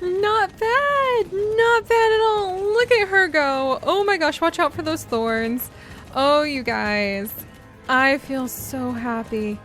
Not bad. Not bad at all. Look at her go. Oh my gosh, watch out for those thorns. Oh, you guys. I feel so happy.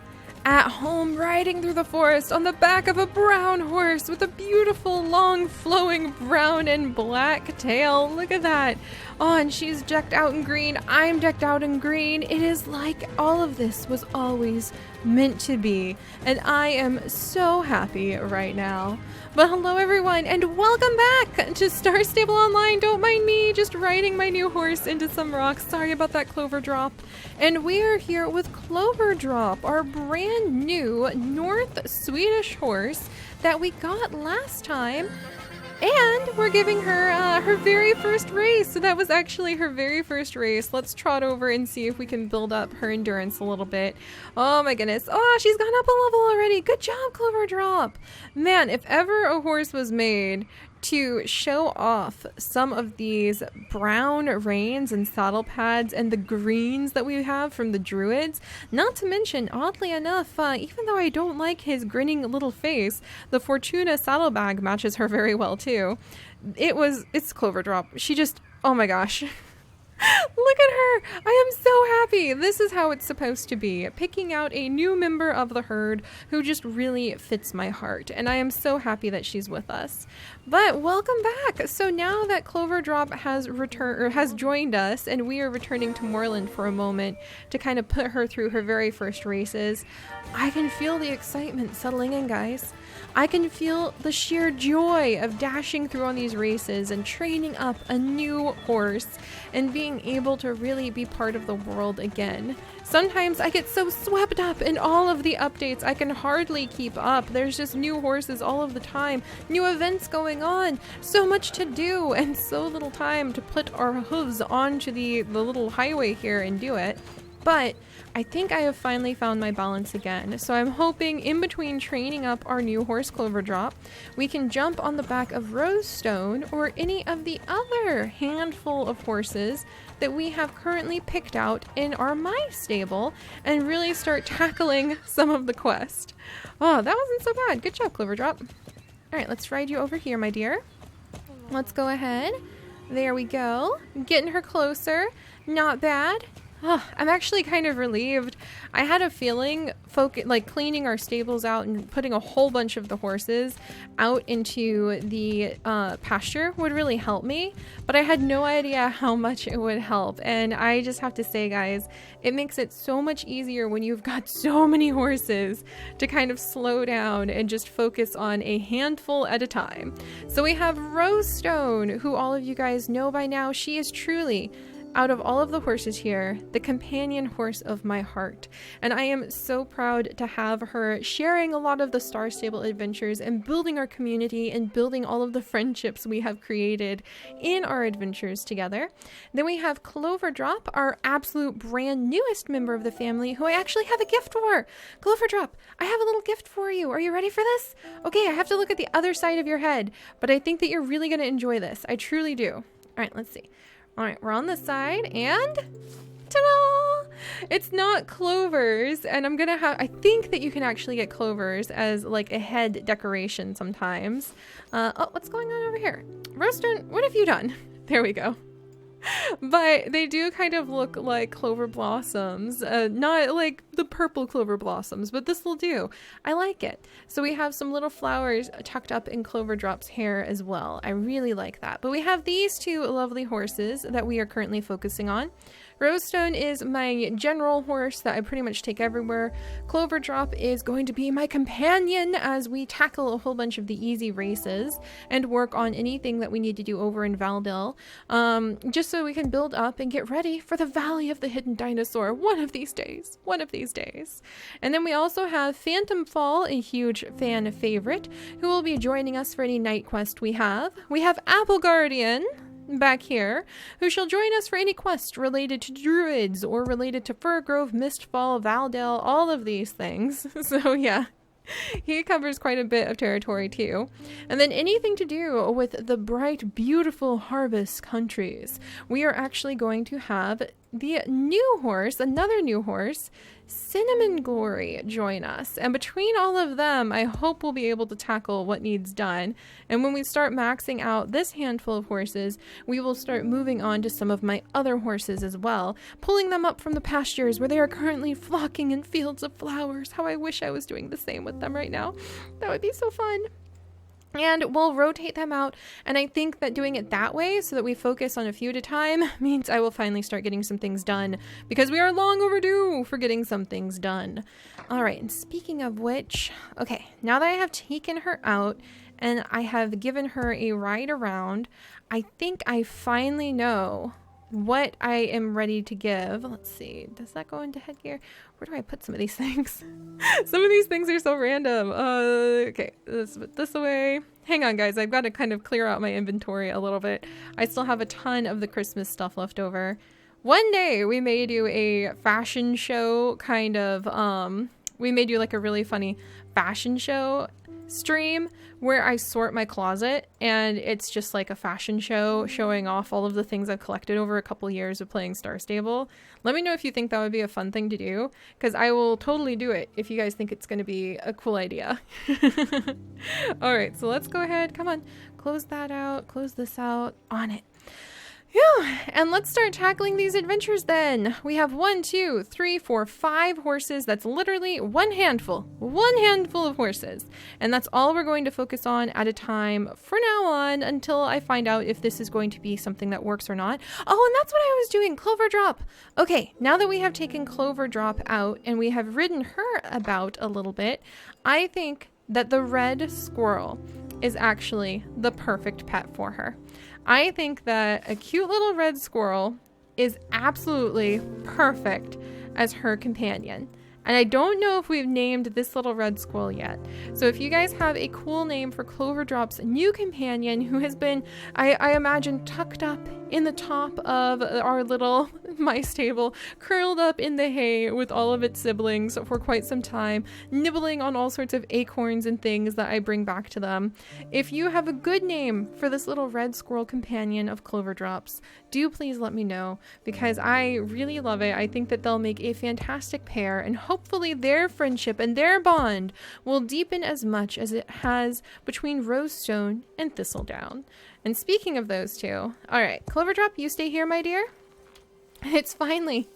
At home riding through the forest on the back of a brown horse with a beautiful long flowing brown and black tail. Look at that. Oh, and she's decked out in green. I'm decked out in green. It is like all of this was always meant to be. And I am so happy right now. But hello everyone and welcome back to Star Stable Online. Don't mind me just riding my new horse into some rocks. Sorry about that Cloverdrop. And we are here with Cloverdrop, our brand new North Swedish horse that we got last time. And we're giving her her very first race. So that was actually her very first race. Let's trot over and see if we can build up her endurance a little bit. Oh my goodness. Oh, she's gone up a level already. Good job, Cloverdrop. Man, if ever a horse was made to show off some of these brown reins and saddle pads and the greens that we have from the druids, not to mention, oddly enough, even though I don't like his grinning little face, the Fortuna saddlebag matches her very well too. It's Cloverdrop. She just, oh my gosh. Look at her! I am so happy! This is how it's supposed to be. Picking out a new member of the herd who just really fits my heart. And I am so happy that she's with us. But welcome back! So now that Cloverdrop has joined us and we are returning to Moorland for a moment to kind of put her through her very first races, I can feel the excitement settling in, guys. I can feel the sheer joy of dashing through on these races and training up a new horse and being able to really be part of the world again. Sometimes I get so swept up in all of the updates I can hardly keep up. There's just new horses all of the time, new events going on, so much to do and so little time to put our hooves onto the little highway here and do it. But I think I have finally found my balance again. So I'm hoping in between training up our new horse Cloverdrop, we can jump on the back of Rosestone or any of the other handful of horses that we have currently picked out in our My stable and really start tackling some of the quest. Oh, that wasn't so bad. Good job, Cloverdrop. All right, let's ride you over here, my dear. Let's go ahead. There we go. Getting her closer. Not bad. Oh, I'm actually kind of relieved. I had a feeling cleaning our stables out and putting a whole bunch of the horses out into the pasture would really help me, but I had no idea how much it would help. And I just have to say, guys, it makes it so much easier when you've got so many horses to kind of slow down and just focus on a handful at a time. So we have Rosestone, who all of you guys know by now. She is truly, out of all of the horses here, the companion horse of my heart. And I am so proud to have her sharing a lot of the Star Stable adventures and building our community and building all of the friendships we have created in our adventures together. Then we have Cloverdrop, our absolute brand newest member of the family, who I actually have a gift for. Cloverdrop, I have a little gift for you. Are you ready for this? Okay, I have to look at the other side of your head, but I think that you're really going to enjoy this. I truly do. All right, let's see. All right, we're on this side and ta-da! It's not clovers, and I think that you can actually get clovers as like a head decoration sometimes. Oh, what's going on over here? Rosestone, what have you done? There we go. But they do kind of look like clover blossoms, not like the purple clover blossoms, but this will do. I like it. So we have some little flowers tucked up in Cloverdrop's hair as well. I really like that. But we have these two lovely horses that we are currently focusing on. Rosestone is my general horse that I pretty much take everywhere. Cloverdrop is going to be my companion as we tackle a whole bunch of the easy races and work on anything that we need to do over in Valdel, just so we can build up and get ready for the Valley of the Hidden Dinosaur one of these days. And then we also have Phantom Fall, a huge fan favorite, who will be joining us for any night quest we have. We have Apple Guardian back here, who shall join us for any quest related to druids or related to Firgrove, Mistfall, Valdel, all of these things. So yeah, he covers quite a bit of territory too. And then anything to do with the bright, beautiful harvest countries. We are actually going to have the new horse, another new horse, Cinnamon Glory, join us. And between all of them, I hope we'll be able to tackle what needs done. And when we start maxing out this handful of horses, we will start moving on to some of my other horses as well, pulling them up from the pastures where they are currently flocking in fields of flowers. How I wish I was doing the same with them right now. That would be so fun. And we'll rotate them out, and I think that doing it that way so that we focus on a few at a time means I will finally start getting some things done, because we are long overdue for getting some things done. All right, and speaking of which, okay, now that I have taken her out and I have given her a ride around, I think I finally know what I am ready to give. Let's see, does that go into headgear? Where do I put some of these things? Some of these things are so random. Okay, let's put this away. Hang on, guys, I've got to kind of clear out my inventory a little bit. I still have a ton of the Christmas stuff left over. One day we may do a fashion show kind of, we may do like a really funny fashion show stream where I sort my closet, and it's just like a fashion show showing off all of the things I've collected over a couple years of playing Star Stable. Let me know if you think that would be a fun thing to do, because I will totally do it if you guys think it's going to be a cool idea. All right, so let's go ahead. Come on, close that out, close this out, on it. Yeah, and let's start tackling these adventures then. We have 1, 2, 3, 4, 5 horses. That's literally one handful of horses. And that's all we're going to focus on at a time for now on until I find out if this is going to be something that works or not. Oh, and that's what I was doing, Cloverdrop. Okay, now that we have taken Cloverdrop out and we have ridden her about a little bit, I think that the red squirrel is actually the perfect pet for her. I think that a cute little red squirrel is absolutely perfect as her companion. And I don't know if we've named this little red squirrel yet. So if you guys have a cool name for Cloverdrop's new companion, who has been, I imagine, tucked up in the top of our little mice table, curled up in the hay with all of its siblings for quite some time, nibbling on all sorts of acorns and things that I bring back to them. If you have a good name for this little red squirrel companion of Cloverdrop's, do please let me know, because I really love it. I think that they'll make a fantastic pair, and hopefully their friendship and their bond will deepen as much as it has between Rosestone and Thistledown. And speaking of those two, all right, Cloverdrop, you stay here, my dear. It's finally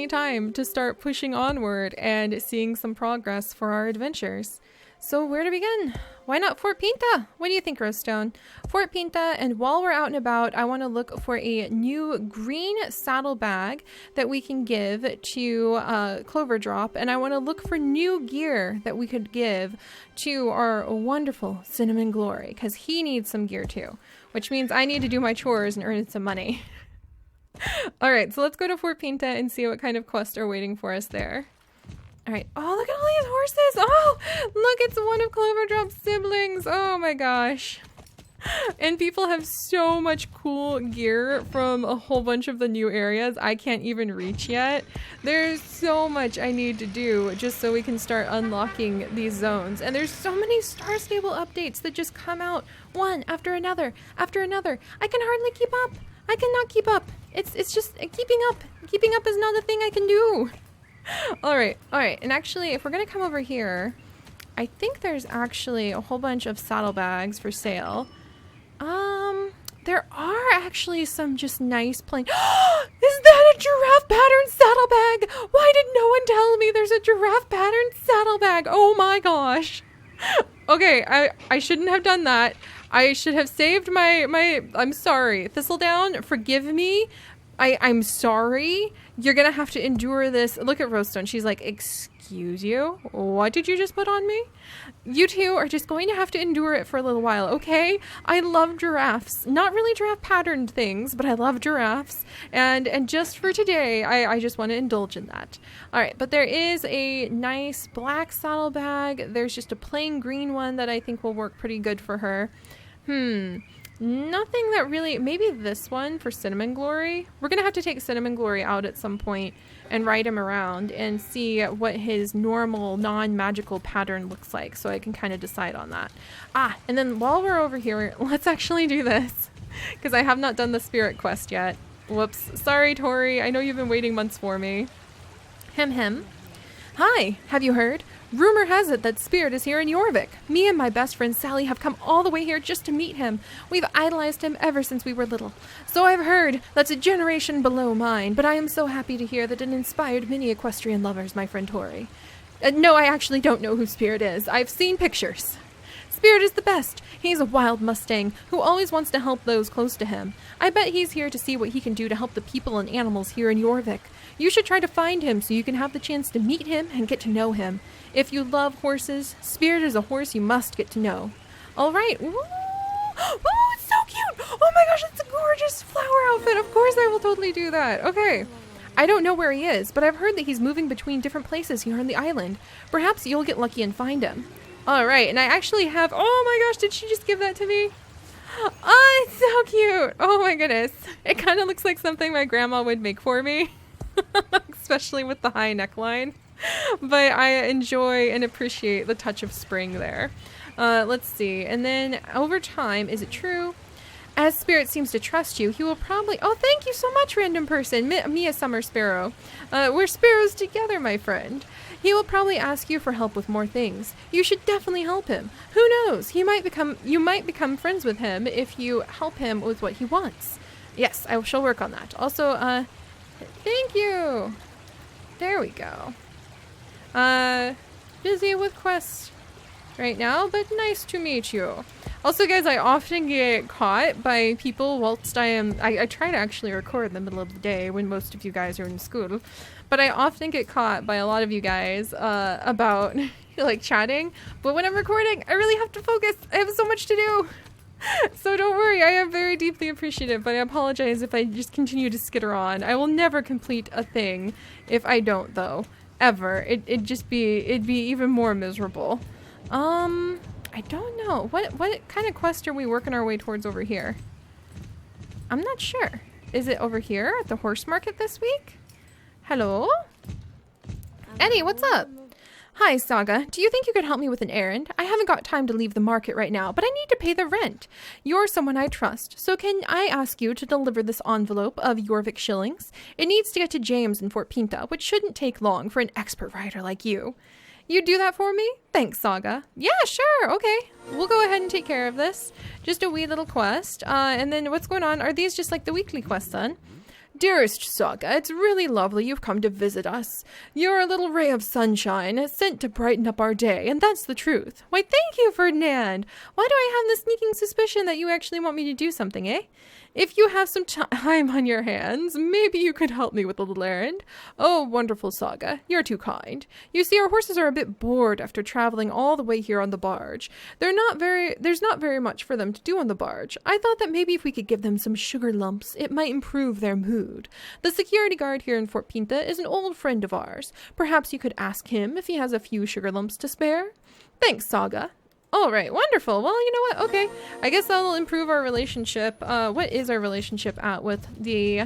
time to start pushing onward and seeing some progress for our adventures. So where to begin? Why not Fort Pinta? What do you think, Rosestone? Fort Pinta, and while we're out and about, I want to look for a new green saddlebag that we can give to Cloverdrop, and I want to look for new gear that we could give to our wonderful Cinnamon Glory, because he needs some gear too, which means I need to do my chores and earn some money. All right, so let's go to Fort Pinta and see what kind of quests are waiting for us there. All right. Oh, look at all these horses. Oh, look, it's one of Cloverdrop's siblings. Oh my gosh. And people have so much cool gear from a whole bunch of the new areas I can't even reach yet. There's so much I need to do just so we can start unlocking these zones. And there's so many Star Stable updates that just come out one after another after another. I can hardly keep up. I cannot keep up. It's just keeping up. Keeping up is not a thing I can do. All right. And actually, if we're going to come over here, I think there's actually a whole bunch of saddlebags for sale. There are actually some just nice plain. Is that a giraffe pattern saddlebag? Why did no one tell me there's a giraffe pattern saddlebag? Oh my gosh. Okay, I shouldn't have done that. I should have saved my I'm sorry. Thistledown, forgive me. I'm sorry. You're gonna have to endure this. Look at Rosestone. She's like, excuse you? What did you just put on me? You two are just going to have to endure it for a little while, okay? I love giraffes. Not really giraffe patterned things, but I love giraffes. And just for today, I just want to indulge in that. All right, but there is a nice black saddlebag. There's just a plain green one that I think will work pretty good for her. Nothing that really, maybe this one for Cinnamon Glory. We're gonna have to take Cinnamon Glory out at some point and ride him around and see what his normal non-magical pattern looks like, so I can kind of decide on that. And then while we're over here, let's actually do this, because I have not done the spirit quest yet. Whoops. Sorry, Tori. I know you've been waiting months for me. Hem. Hi, have you heard? Rumor has it that Spirit is here in Jorvik. Me and my best friend Sally have come all the way here just to meet him. We've idolized him ever since we were little. So I've heard that's a generation below mine, but I am so happy to hear that it inspired many equestrian lovers, my friend Tori. No, I actually don't know who Spirit is. I've seen pictures. Spirit is the best. He's a wild Mustang who always wants to help those close to him. I bet he's here to see what he can do to help the people and animals here in Jorvik. You should try to find him so you can have the chance to meet him and get to know him. If you love horses, Spirit is a horse you must get to know. All right. Ooh, it's so cute. Oh my gosh, it's a gorgeous flower outfit. Of course I will totally do that. Okay. I don't know where he is, but I've heard that he's moving between different places here on the island. Perhaps you'll get lucky and find him. All right, and I actually have, oh my gosh, did she just give that to me? Oh, it's so cute. Oh my goodness. It kind of looks like something my grandma would make for me, especially with the high neckline. But I enjoy and appreciate the touch of spring there. Let's see. And then over time, is it true? As Spirit seems to trust you, he will probably... Oh, thank you so much, random person. Mia Summer Sparrow. We're sparrows together, my friend. He will probably ask you for help with more things. You should definitely help him. Who knows? You might become friends with him if you help him with what he wants. Yes, I shall work on that. Also, thank you. There we go. Busy with quests right now, but nice to meet you. Also, guys, I often get caught by people whilst I try to actually record in the middle of the day when most of you guys are in school, but I often get caught by a lot of you guys about like chatting, but when I'm recording, I really have to focus. I have so much to do. So don't worry, I am very deeply appreciative, but I apologize if I just continue to skitter on. I will never complete a thing if I don't, though. Ever. It'd be even more miserable. I don't know. What kind of quest are we working our way towards over here? I'm not sure. Is it over here at the horse market this week? Hello? Eddie, what's up? Hi, Saga. Do you think you could help me with an errand? I haven't got time to leave the market right now, but I need to pay the rent. You're someone I trust, so can I ask you to deliver this envelope of Jorvik shillings? It needs to get to James in Fort Pinta, which shouldn't take long for an expert writer like you. You do that for me? Thanks, Saga. Yeah, sure. Okay. We'll go ahead and take care of this. Just a wee little quest. And then what's going on? Are these just like the weekly quests then? Dearest Saga, it's really lovely you've come to visit us. You're a little ray of sunshine sent to brighten up our day, and that's the truth. Why, thank you, Ferdinand. Why do I have this sneaking suspicion that you actually want me to do something, eh? If you have some time on your hands, maybe you could help me with a little errand. Oh, wonderful Saga, you're too kind. You see, our horses are a bit bored after traveling all the way here on the barge. There's not very much for them to do on the barge. I thought that maybe if we could give them some sugar lumps, it might improve their mood. The security guard here in Fort Pinta is an old friend of ours. Perhaps you could ask him if he has a few sugar lumps to spare. Thanks, Saga. All right, wonderful. Well, you know what? Okay, I guess that'll improve our relationship. What is our relationship at with the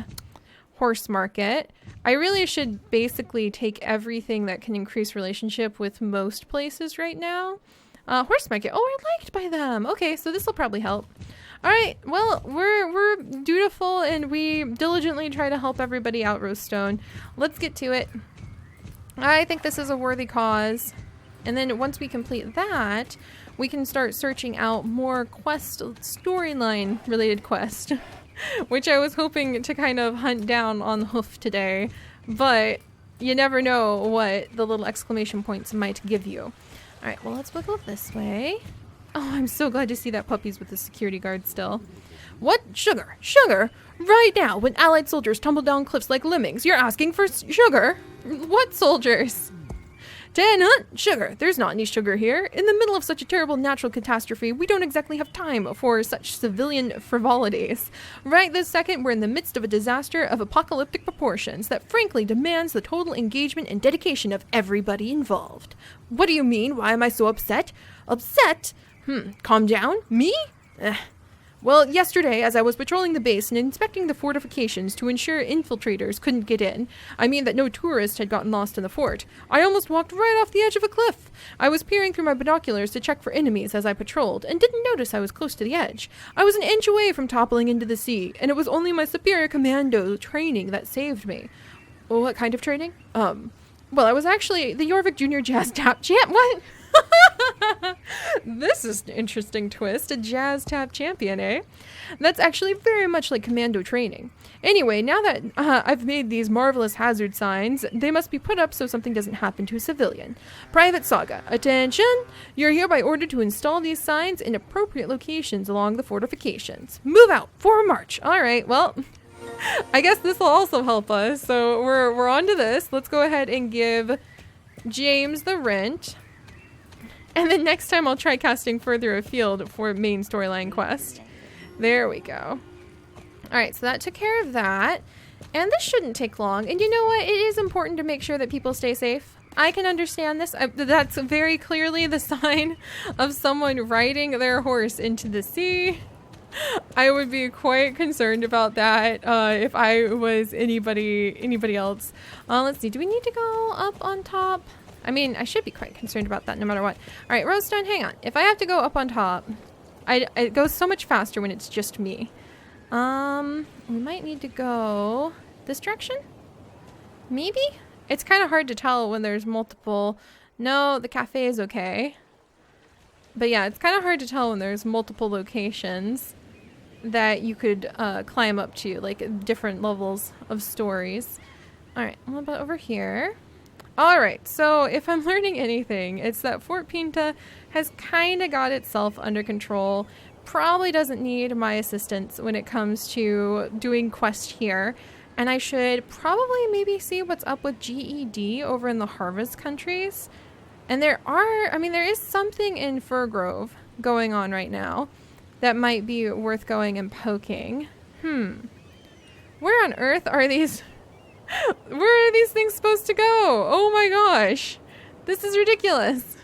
horse market? I really should basically take everything that can increase relationship with most places right now. Horse market. Oh, we're liked by them. Okay, so this will probably help. All right. Well, we're dutiful and we diligently try to help everybody out, Rosestone. Let's get to it. I think this is a worthy cause. And then once we complete that, we can start searching out more storyline related quests, which I was hoping to kind of hunt down on the hoof today, but you never know what the little exclamation points might give you. All right, well, let's wiggle this way. Oh, I'm so glad to see that puppy's with the security guard still. What? Sugar? Sugar? Right now, when allied soldiers tumble down cliffs like lemmings, you're asking for sugar? What soldiers? Dan Hunt, sugar. There's not any sugar here. In the middle of such a terrible natural catastrophe, we don't exactly have time for such civilian frivolities. Right this second, we're in the midst of a disaster of apocalyptic proportions that frankly demands the total engagement and dedication of everybody involved. What do you mean? Why am I so upset? Upset? Calm down. Me? Well, yesterday, as I was patrolling the base and inspecting the fortifications to ensure infiltrators couldn't get in, I mean that no tourist had gotten lost in the fort, I almost walked right off the edge of a cliff. I was peering through my binoculars to check for enemies as I patrolled, and didn't notice I was close to the edge. I was an inch away from toppling into the sea, and it was only my superior commando training that saved me. What kind of training? Well, I was actually the Jorvik Junior Jazz Tap Champ. What? This is an interesting twist. A jazz tap champion, eh? That's actually very much like commando training. Anyway, now that I've made these marvelous hazard signs, they must be put up so something doesn't happen to a civilian. Private Saga, attention! You're hereby ordered to install these signs in appropriate locations along the fortifications. Move out for march. All right, well, I guess this will also help us. So we're on to this. Let's go ahead and give James the rent. And then next time I'll try casting further afield for main storyline quest. There we go. Alright, so that took care of that. And this shouldn't take long. And you know what? It is important to make sure that people stay safe. I can understand this. That's very clearly the sign of someone riding their horse into the sea. I would be quite concerned about that if I was anybody else. Let's see. Do we need to go up on top? I mean, I should be quite concerned about that no matter what. All right, Roadstone, hang on. If I have to go up on top, it goes so much faster when it's just me. We might need to go this direction? Maybe? It's kind of hard to tell when there's multiple. No, the cafe is okay. But yeah, it's kind of hard to tell when there's multiple locations that you could climb up to, like different levels of stories. All right, what about over here? Alright, so if I'm learning anything, it's that Fort Pinta has kind of got itself under control. Probably doesn't need my assistance when it comes to doing quest here. And I should probably maybe see what's up with GED over in the harvest countries. And there is something in Fir Grove going on right now that might be worth going and poking. Where on earth are these... Where are these things supposed to go? Oh my gosh. This is ridiculous.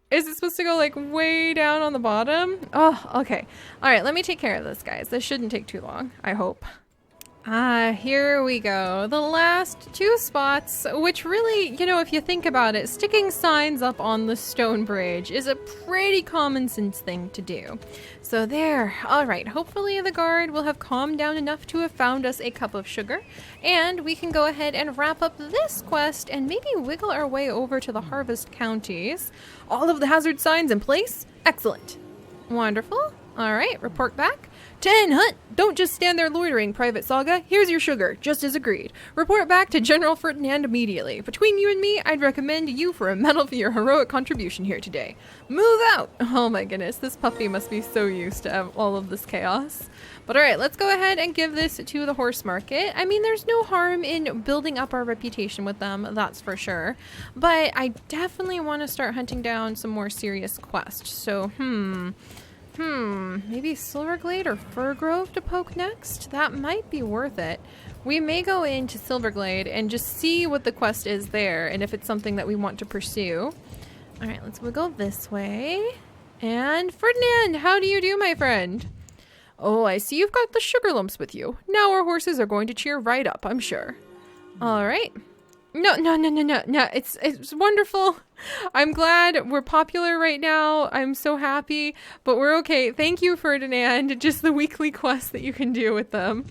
Is it supposed to go like way down on the bottom? Oh, okay. All right, let me take care of this, guys. This shouldn't take too long, I hope. Here we go. The last two spots, which really, you know, if you think about it, sticking signs up on the stone bridge is a pretty common sense thing to do. So there. All right. Hopefully the guard will have calmed down enough to have found us a cup of sugar, and we can go ahead and wrap up this quest and maybe wiggle our way over to the harvest counties. All of the hazard signs in place? Excellent. Wonderful. All right. Report back. 10 Hunt! Don't just stand there loitering, Private Saga. Here's your sugar, just as agreed. Report back to General Ferdinand immediately. Between you and me, I'd recommend you for a medal for your heroic contribution here today. Move out! Oh my goodness, this puppy must be so used to all of this chaos. But alright, let's go ahead and give this to the horse market. I mean, there's no harm in building up our reputation with them, that's for sure. But I definitely want to start hunting down some more serious quests. So, maybe Silverglade or Fir Grove to poke next? That might be worth it. We may go into Silverglade and just see what the quest is there and if it's something that we want to pursue. Alright, let's wiggle this way. And Ferdinand, how do you do, my friend? Oh, I see you've got the sugar lumps with you. Now our horses are going to cheer right up, I'm sure. Alright. No, it's wonderful. I'm glad we're popular right now. I'm so happy, but we're okay. Thank you, Ferdinand. Just the weekly quest that you can do with them.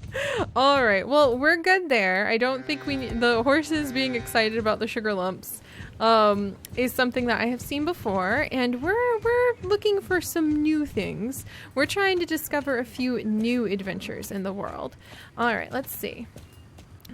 All right, well, we're good there. I don't think we need the horses being excited about the sugar lumps is something that I have seen before, and we're looking for some new things. We're trying to discover a few new adventures in the world. All right, let's see.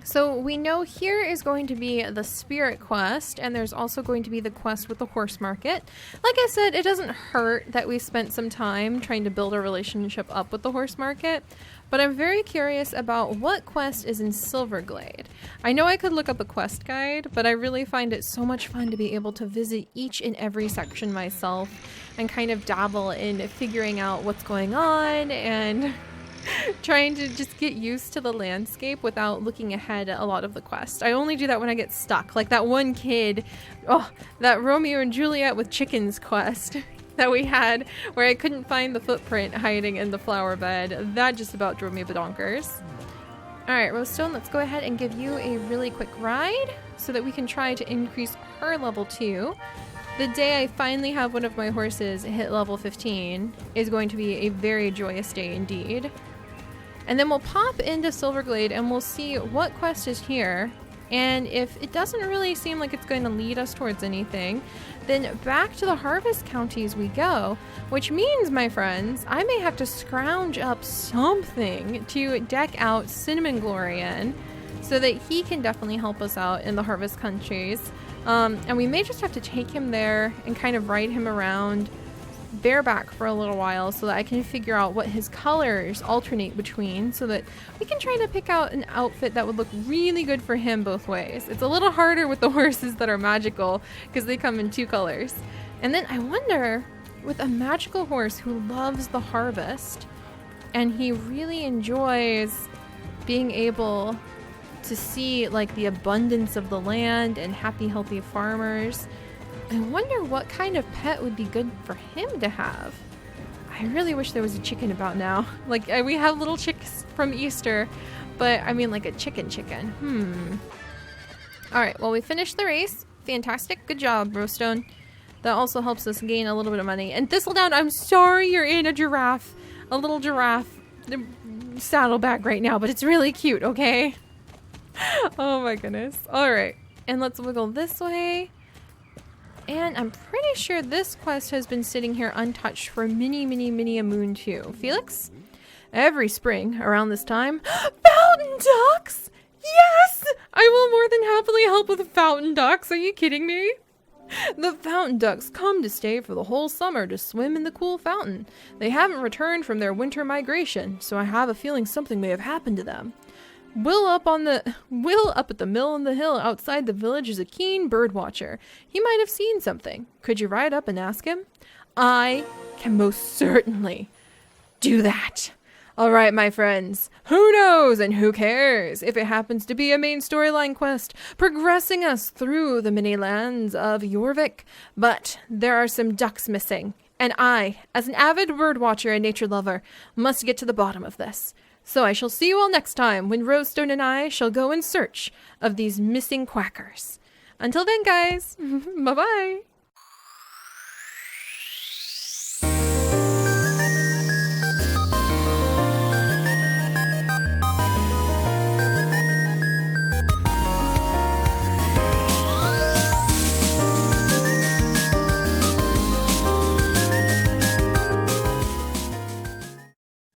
So we know here is going to be the spirit quest, and there's also going to be the quest with the horse market. Like I said, it doesn't hurt that we spent some time trying to build a relationship up with the horse market, but I'm very curious about what quest is in Silverglade. I know I could look up a quest guide, but I really find it so much fun to be able to visit each and every section myself and kind of dabble in figuring out what's going on and trying to just get used to the landscape without looking ahead at a lot of the quests. I only do that when I get stuck. Like that one kid, that Romeo and Juliet with chickens quest. that we had where I couldn't find the footprint hiding in the flower bed. That just about drove me bonkers. Alright, Rosestone, let's go ahead and give you a really quick ride so that we can try to increase her level 2. The day I finally have one of my horses hit level 15 is going to be a very joyous day indeed. And then we'll pop into Silverglade and we'll see what quest is here. And if it doesn't really seem like it's going to lead us towards anything, then back to the harvest counties we go, which means, my friends, I may have to scrounge up something to deck out Cinnamon Glory in so that he can definitely help us out in the harvest countries. And we may just have to take him there and kind of ride him around bareback for a little while so that I can figure out what his colors alternate between so that we can try to pick out an outfit that would look really good for him both ways. It's a little harder with the horses that are magical because they come in 2 colors. And then I wonder, with a magical horse who loves the harvest and he really enjoys being able to see like the abundance of the land and happy, healthy farmers, I wonder what kind of pet would be good for him to have. I really wish there was a chicken about now. Like, we have little chicks from Easter, but I mean like a chicken. Alright, well, we finished the race. Fantastic. Good job, Rosestone. That also helps us gain a little bit of money. And Thistledown, I'm sorry you're in a giraffe. A little giraffe saddleback right now, but it's really cute, okay? Oh my goodness. Alright, and let's wiggle this way. And I'm pretty sure this quest has been sitting here untouched for many a moon too. Felix? Every spring, around this time, fountain ducks! Yes! I will more than happily help with fountain ducks. Are you kidding me? The fountain ducks come to stay for the whole summer to swim in the cool fountain. They haven't returned from their winter migration, so I have a feeling something may have happened to them. Will up at the mill on the hill outside the village is a keen bird watcher. He might have seen something. Could you ride up and ask him? I can most certainly do that. All right, my friends. Who knows and who cares if it happens to be a main storyline quest progressing us through the many lands of Jorvik. But there are some ducks missing, and I, as an avid bird watcher and nature lover, must get to the bottom of this. So I shall see you all next time when Rosestone and I shall go in search of these missing quackers. Until then, guys, bye-bye.